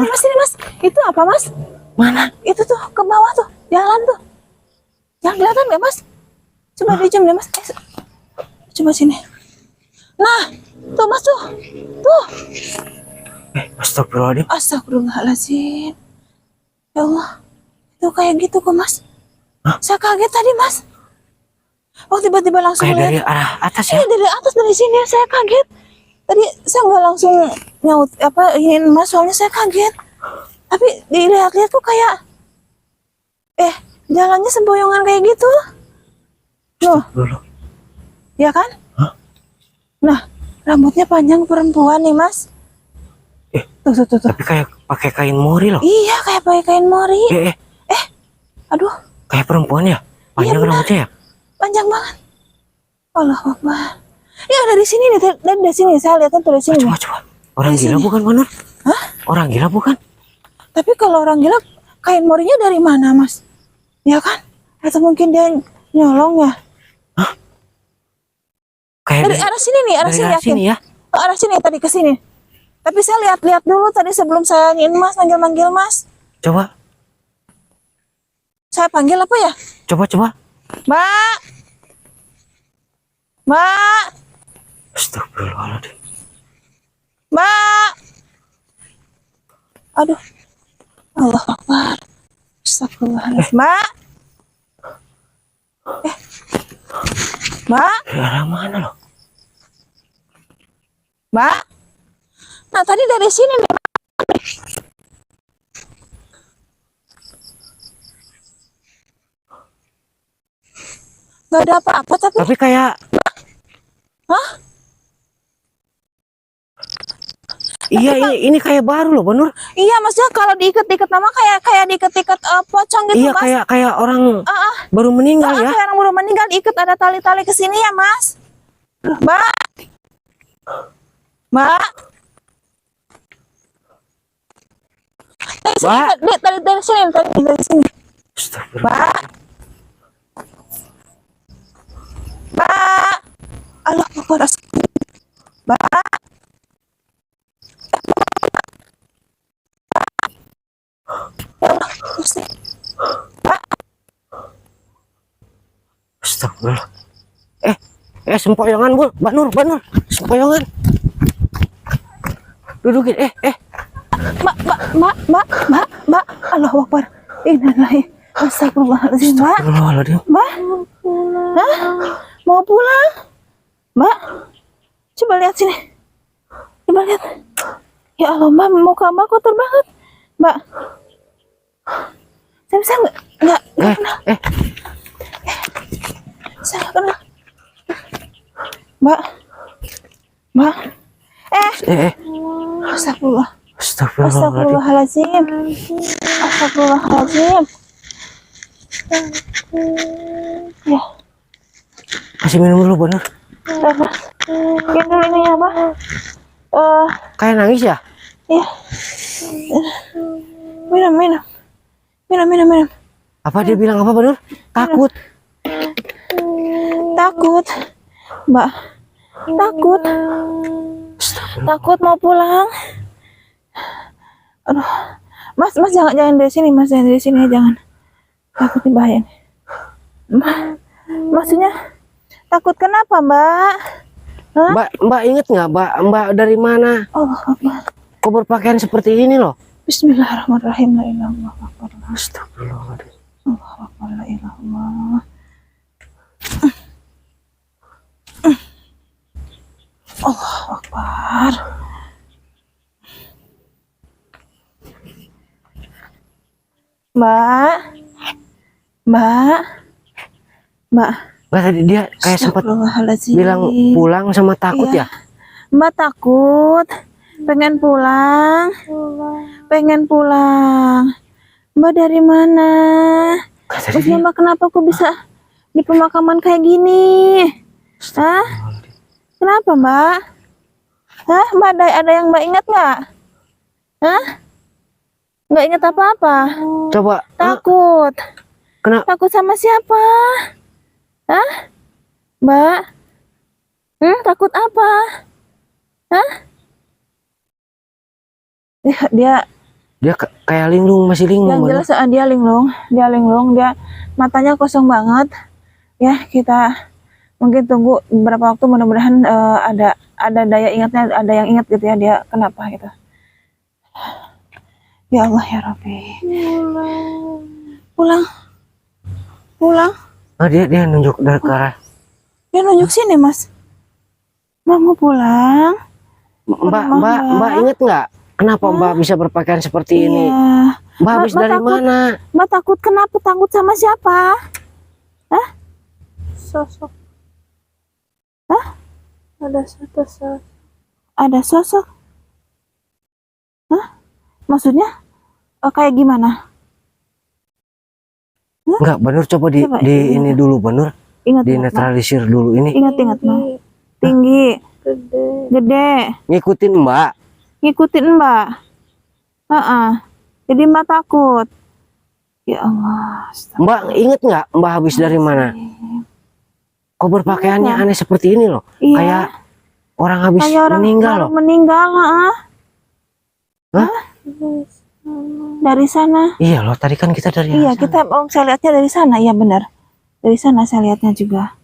Mas ini Mas. Itu apa Mas? Mana? Itu tuh ke bawah tuh, jalan tuh. Yang kelihatan nggak Mas? Coba dijam deh Mas. Coba sini. Nah, tuh Mas tuh. Tuh. Astagfirullahaladzim. Astagfirullahaladzim. Ya Allah. Itu kayak gitu kok Mas. Hah? Saya kaget tadi Mas. Oh tiba-tiba langsung Kayak dari lihat. arah atas ya? Iya dari atas, dari sini saya kaget. Tadi saya nggak langsung nyaut ingin Mas, soalnya saya kaget. Tapi dilihat-lihat tuh kayak jalannya semboyongan kayak gitu. Loh, ya kan? Hah? Nah, rambutnya panjang perempuan nih Mas. Tuh. Tapi kayak pakai kain mori loh. Iya, kayak pakai kain mori. Aduh, Kayak perempuan ya? Panjang benar. rambutnya ya? Panjang banget. Allahu Akbar. Ya dari sini nih, dari sini saya lihat tuh dari sini. Coba. Orang Dari gila sini. bukan, Manur? Hah? Orang gila bukan? Tapi kalau orang gila, kain morinya dari mana Mas? Ya kan? Atau mungkin dia nyolong ya? Hah? Kayak Dari arah sini nih, arah dari sini arah yakin. sini ya? Oh, arah sini tadi ke sini. Tapi saya lihat-lihat dulu tadi sebelum saya ingin Mas, manggil-manggil Mas. Coba. Saya panggil apa ya? Coba. Mbak! Mbak! Astagfirullahaladzim. Mbak! Aduh. Allah Akbar. Astagfirullahaladzim. Mbak! Mbak! Dari arah mana loh? Mbak! Nah tadi dari sini nih. Gak ada apa-apa tapi. Tapi kayak... Hah? Iya, ini kayak baru loh, Manur. Iya, maksudnya kalau diikat-ikat nama kayak diikat-ikat pocong gitu, Iya, Mas. kayak orang baru meninggal ya. Kayak orang baru meninggal, diikat ada tali-tali ke sini ya, Mas. Mbak. Mbak. Dari sini, dari sini. Mbak. Mbak. Allah Akbar. Mbak. Ya Allah, Gusti. Mbak. Astagfirullah. Sempoyongan, Bu. Mbak Nur. Sempoyongan. Dudukin. Mbak. Allahu Akbar. Innalillahi. Astagfirullahaladzim, Mbak. Mbak. Hah? Mau pulang? Mbak. Coba lihat sini. Coba lihat. Ya Allah, Mbak, muka Mbak kotor banget. Mbak. Saya bisa nggak kenal. Saya nggak kenal. Mbak. Astagfirullahaladzim. Ya. Kasih minum dulu, Bener. Yang dulu ini apa? Kayak nangis ya? Iya. Minum. Apa dia bilang apa, Bener? Takut. Mbak. Takut mau pulang. Aduh. Mas jangan dari sini, Mas, jangan dari sini ya, jangan. Takut bahaya nih. Maksudnya takut kenapa, Mbak? Hah? Mbak inget nggak, Mbak dari mana? Allah Akbar. Kok berpakaian seperti ini loh? Bismillahirrahmanirrahim. La ilaha illallah. Astagfirullahaladzim. Allahu Akbar. La ilaha illallah. Allahu Akbar. Mbak. Mbak tadi dia kayak sempat bilang pulang sama takut ya? Mbak takut, pengen pulang. Mbak dari mana? Mbak kenapa kok bisa di pemakaman kayak gini? Hah? Kenapa Mbak? Hah? Mbak ada yang Mbak ingat nggak? Hah? Nggak ingat apa-apa? Coba. Takut. Kenapa? Takut sama siapa? Hah? Mbak? Takut apa? Hah? Dia Dia kayak linglung, masih linglung. Yang Bang. jelas dia linglung, dia matanya kosong banget. Ya, kita mungkin tunggu beberapa waktu, mudah-mudahan ada daya ingatnya, ada yang ingat gitu ya dia kenapa gitu. Ya Allah ya Rabbi. Pulang. Oh, dia nunjuk dari ke arah. Dia nunjuk sini, Mas. Mau pulang. Mbak inget nggak kenapa Mbak bisa berpakaian seperti ini? Iya. Mbak habis dari mana? Mbak takut kenapa? Takut sama siapa? Hah? Sosok. Hah? Ada sosok. Ada sosok? Hah? Maksudnya? Kayak gimana? Enggak, Banur coba di ini dulu, Banur. Ingat, Dinetralisir dulu ini. Ingat, Mbak. Tinggi. Gede. Ngikutin Mbak. Ngikutin Mbak. Jadi Mbak takut. Ya Allah. Mbak inget nggak Mbak habis dari mana? Kok berpakaiannya aneh seperti ini loh? Iya. Kayak orang habis Kayak orang meninggal baru loh. meninggal, Hah? Dari sana. Iya loh, tadi kan kita dari Iya, sana. saya lihatnya dari sana, iya benar. Dari sana saya lihatnya juga.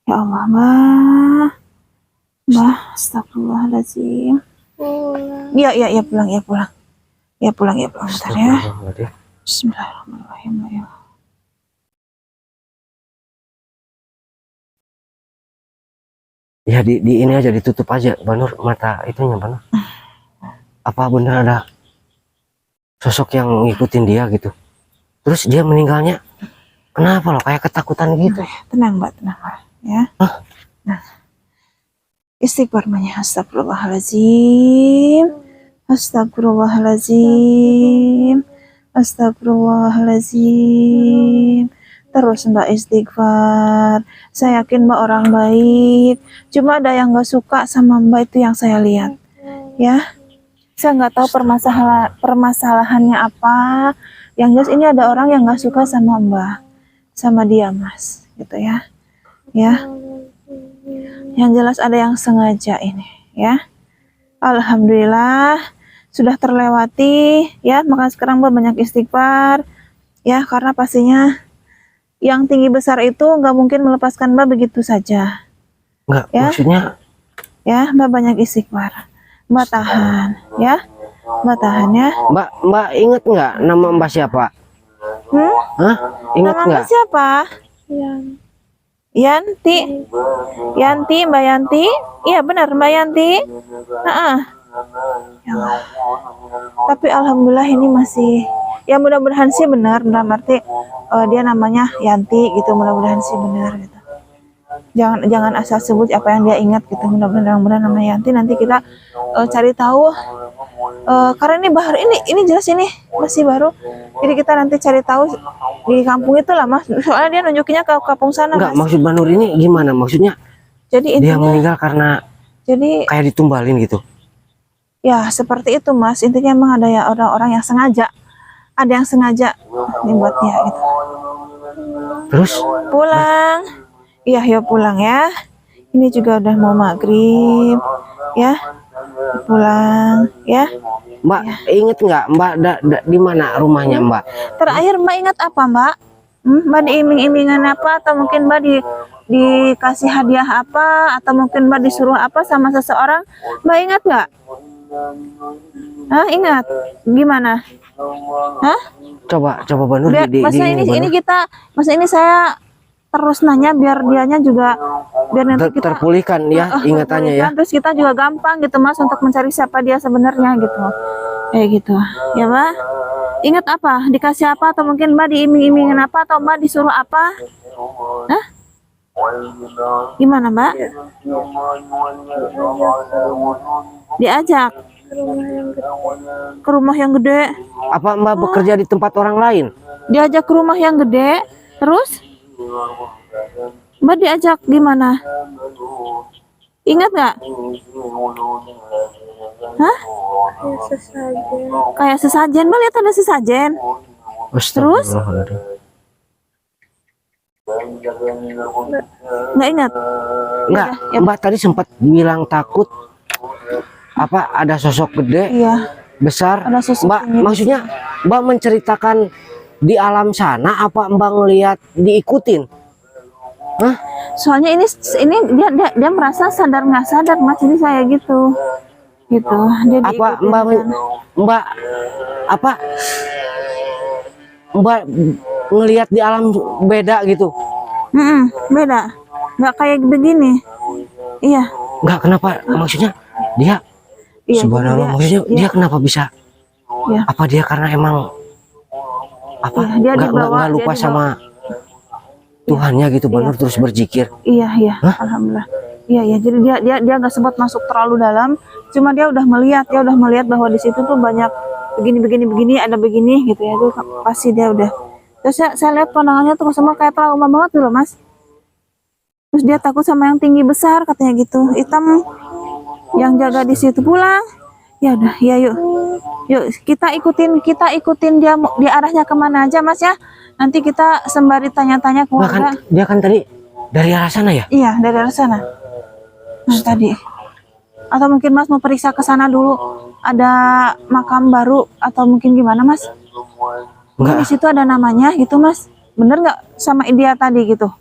Ya Allah, Mbak, astagfirullahaladzim. Iya, pulang. Ya pulang, bentar ya. Bismillahirrahmanirrahim. Ya. Ya di ini aja, ditutup aja, Banur, mata itunya, Banur. Apa bener ada sosok yang ngikutin dia gitu? Terus dia meninggalnya kenapa loh? Kayak ketakutan gitu. Tenang, Mbak, ya. Nah. Istighfar banyak. Astagfirullahaladzim. Terus Mbak istighfar. Saya yakin Mbak orang baik. Cuma ada yang gak suka sama Mbak, itu yang saya lihat. Ya, saya nggak tahu permasalahannya apa. Yang jelas ini ada orang yang gak suka sama Mbak, sama dia, Mas, gitu ya. Ya. Yang jelas ada yang sengaja ini, ya. Alhamdulillah sudah terlewati, ya. Maka sekarang Mbak banyak istighfar, ya, karena pastinya yang tinggi besar itu nggak mungkin melepaskan Mbak begitu saja. Enggak, Ya. maksudnya Ya, Mbak banyak istighfar. Mbak tahan, ya. Mbak tahan ya. Mbak inget nggak nama Mbak siapa? Hah? Inget Nama nggak? Mbak siapa? Yanti. Mbak Yanti. Iya benar, Mbak Yanti. Ya Allah. Tapi alhamdulillah ini masih, ya mudah-mudahan sih benar, dalam arti dia namanya Yanti gitu, mudah-mudahan sih benar gitu. Jangan asal sebut apa yang dia ingat gitu. Mudah-mudahan namanya Yanti. Nanti kita cari tahu, karena ini baru, ini jelas ini masih baru, jadi kita nanti cari tahu di kampung itu lah, Mas. Soalnya dia nunjukinnya ke kampung sana. Enggak, Mas. maksud Banur ini gimana? Maksudnya Jadi dia intinya, meninggal karena jadi kayak ditumbalin gitu. ya seperti itu, Mas. Intinya emang ada ya orang-orang yang sengaja, ada yang sengaja ini buat dia gitu. Terus Pulang. Iya, yuk pulang ya. Ini juga udah mau maghrib, ya. Pulang, ya. Mbak inget nggak Mbak di mana rumahnya Mbak? Terakhir Mbak ingat apa, Mbak? Mbak diiming-imingan apa? Atau mungkin Mbak dikasih hadiah apa? Atau mungkin Mbak disuruh apa sama seseorang? Mbak ingat nggak? Hah, ingat? Gimana? Hah? Coba Banur Masa ini Banur. ini saya terus nanya biar dianya juga, biar nanti kita terpulihkan ya ingatannya ya. terus kita juga gampang gitu, Mas, untuk mencari siapa dia sebenarnya gitu, kayak gitu ya, Mbak. Ingat apa? Dikasih apa? Atau mungkin Mbak diiming-imingin apa? Atau Mbak disuruh apa? Hah? Gimana, Mbak? Diajak ke rumah yang gede. Apa Mbak bekerja di tempat orang lain? Diajak ke rumah yang gede, terus Mbak diajak gimana? Ingat nggak? Hah? Kayak sesajen. Mbak lihat ada sesajen. Terus? Nggak ingat? Enggak, Mbak tadi sempat bilang takut apa ada sosok gede. Iya. besar. Ada sosok Mbak, tinggi. maksudnya Mbak menceritakan di alam sana apa Mbak ngelihat diikutin? Hah? Soalnya ini dia merasa sadar nggak sadar mas, jadi saya gitu dia Apa diikutin Mbak kan. Mbak apa Mbak ngelihat di alam beda gitu? Beda, nggak kayak begini. Iya, Enggak, kenapa? Maksudnya dia iya, subhanallah, maksudnya dia kenapa bisa? Iya. Apa dia karena emang apa Iya, dia dibawa, nggak lupa dia sama Tuhannya gitu, Banur Iya. terus berzikir? iya, Hah? alhamdulillah. Iya, jadi dia nggak sempat masuk terlalu dalam, cuma dia udah melihat bahwa di situ tuh banyak begini, ada begini gitu ya, itu pasti dia udah. Terus saya lihat pandangannya tuh sama kayak trauma banget tuh loh mas. Terus dia takut sama yang tinggi besar katanya gitu, hitam, yang jaga di situ pulang. Ya udah, ya yuk kita ikutin dia arahnya kemana aja mas ya. Nanti kita sembari tanya-tanya ke Nggak kan, warga. dia kan tadi dari arah sana ya? Iya, dari arah sana. Nah, tadi. Atau mungkin Mas mau periksa ke sana dulu. Ada makam baru atau mungkin gimana, Mas? Mungkin Enggak. di situ ada namanya gitu, Mas. Bener nggak sama dia tadi gitu?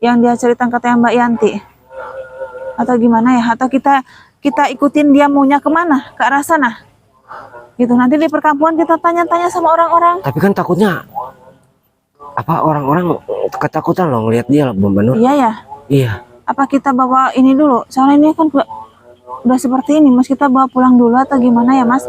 Yang dia cerita katanya Mbak Yanti. Atau gimana ya? Atau kita ikutin dia maunya kemana? Ke arah sana. Gitu. Nanti di perkampungan kita tanya-tanya sama orang-orang. Tapi kan takutnya apa orang-orang ketakutan loh ngelihat dia loh, Banur. Iya ya. Iya. Apa kita bawa ini dulu? Soalnya ini kan udah seperti ini, Mas. Kita bawa pulang dulu atau gimana ya, Mas?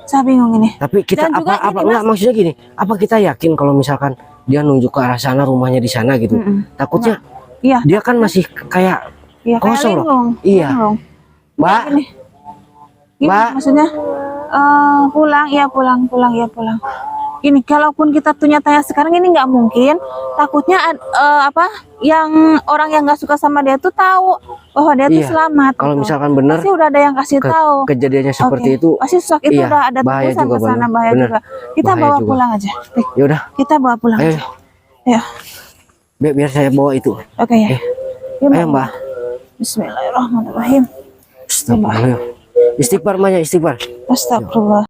Saya bingung ini. Tapi kita Dan juga apa gini, enggak, Mas. maksudnya gini, apa kita yakin kalau misalkan dia nunjuk ke arah sana, rumahnya di sana gitu? Takutnya Iya, dia kan masih kayak iya kayak kosong loh. linglung. Iya. Linglung. Mbak, Gini. Gini Mbak. maksudnya pulang. Gini, kalaupun kita tanya sekarang ini nggak mungkin. Takutnya yang orang yang nggak suka sama dia tuh tahu bahwa dia tuh Iya. selamat. Kalau gitu. misalkan benar pasti udah ada yang kasih tahu. kejadiannya seperti Oke. itu, Pasti sosok itu iya, udah ada bahaya tebusan juga, ke sana, Bang. bahaya Bener. juga. Kita Bahaya bawa juga. pulang aja. Nih, ya udah, kita bawa pulang ayo, aja. Ya, biar saya bawa itu. oke ya. Yuk, Ayo Mbak. Bismillahirrahmanirrahim. Astagfirullah. Istighfar, Maya, istighfar. Astagfirullah.